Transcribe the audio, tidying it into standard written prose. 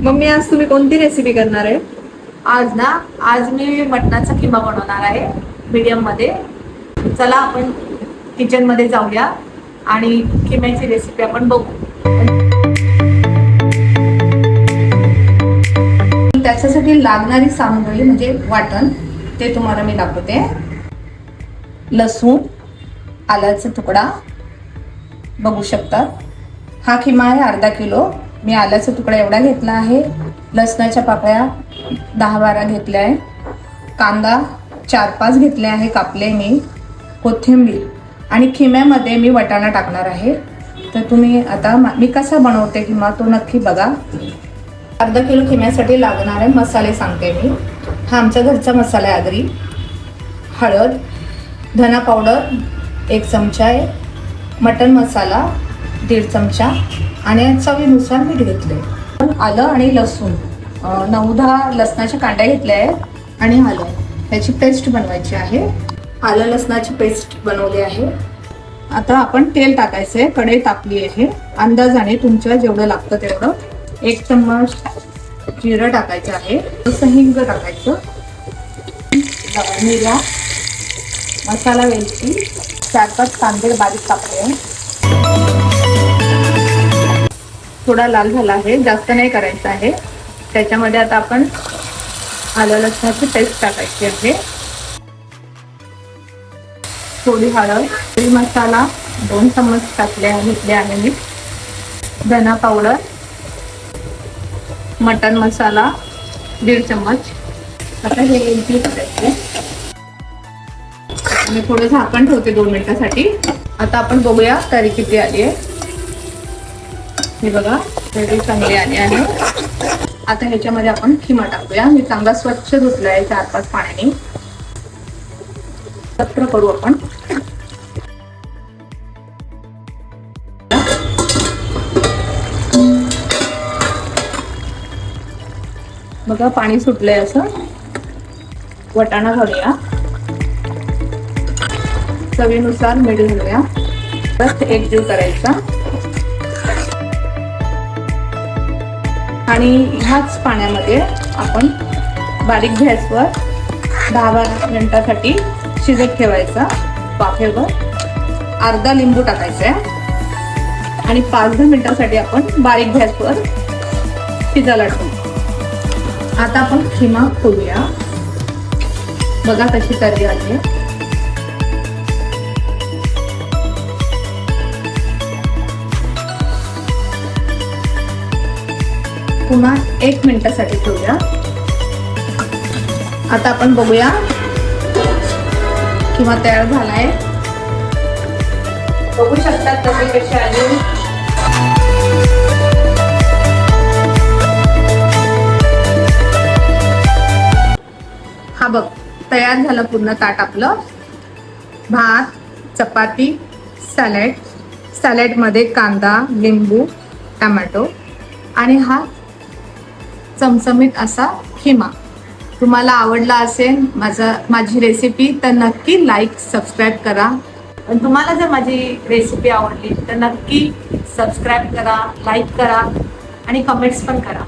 Mummy आज तुम्ही कोणती रेसिपी करणार आहे? आज मी मटणाचा किमा बनवणार आहे मीडियम मध्ये. चला आपण किचन मध्ये जाऊया आणि किम्याची रेसिपी आपण बघू. त्याच्यासाठी लागणारी सामग्री म्हणजे वाटण ते तुम्हाला मी दाखवते. लसूण, आल्याचा तुकडा बघू शकता. हा किमा आहे अर्धा किलो. मी आल्याचा तुकडा एवढा घेतला आहे. लसणाच्या पाकळ्या 10-12 घेतल्या आहे. कांदा 4-5 घेतले आहे, कापले मी. कोथिंबीर आणि खिम्यामध्ये मी वाटाणा टाकणार आहे. तर तुम्ही आता मी कसा बनवते किमा तो नक्की बघा. अर्धा किलो खिम्यासाठी लागणारे मसाले सांगते मी. हा आमच्या घरचा मसाला आहे आगरी. हळद, धना पावडर 1 चमचा आहे. मटन मसाला 1.5 चमचा आणि चवीनुसार मीठ घेतले. आलं आणि लसूण 9-10 लसणाच्या कांड्या घेतल्या आहेत आणि आलं त्याची पेस्ट बनवायची आहे. आलं लसणाची पेस्ट बनवली आहे. आता आपण तेल टाकायचं आहे. कढई टाकली आहे. अंदाजाने तुमच्या जेवढं लागतं तेवढं. 1 चम्मच जिरं टाकायचं आहे. हिंग टाकायचं. मिऱ्या, मसाला वेलची, 4-5 कांदे बारीक कापले. थोडा लाल झाला आहे, जास्त नाही करायचा आहे. त्याच्यामध्ये आता आपण आलं लसणाची पेस्ट टाकायची आहे. थोडी हळद, मसाला 2 चम्मच घेतले आहे मी. धना पावडर, मटन मसाला 1.5 चम्मच. आता हे इडली करायचे. मी थोडं झाकण ठेवते 2 मिनिटासाठी. आता आपण बघूया तरी किती आली आहे. हे बघा तरी चांगली आली आहे. आता ह्याच्यामध्ये आपण खिमा टाकूया. मी चांगला स्वच्छ धुतला आहे 4-5 पाण्याने. एकत्र करू आपण. बघा पाणी सुटलंय असं. वाटाणा घालूया. चवीनुसार मीठ घालूया. बस एकजीव करायचा आणि ह्याच पाण्यामध्ये आपण बारीक गॅसवर 10-12 मिनिटासाठी शिजत ठेवायचा वाफेवर. अर्धा लिंबू टाकायचा आहे आणि 5-10 मिनिटासाठी आपण बारीक गॅसवर शिजायला ठेवू. आता आपण खिमा खोलूया. बघा कशी तरी आली. पुन्हा 1 मिनिटासाठी ठेवूया. आता आपण बघूया किमा तयार झालाय. बघू शकतात कशी कशी आली. हा बघ तयार झालं पूर्ण ताट आपलं. भात, चपाती, सॅलड मध्ये कांदा, लिंबू, टोमॅटो आणि हा चमचमीत असा खिमा. तुम्हाला आवडला असेल माझी रेसिपी तर नक्की लाईक सबस्क्राईब करा. आणि तुम्हाला जर माझी रेसिपी आवडली तर नक्की सबस्क्राईब करा, लाईक करा आणि कमेंट्स पण करा.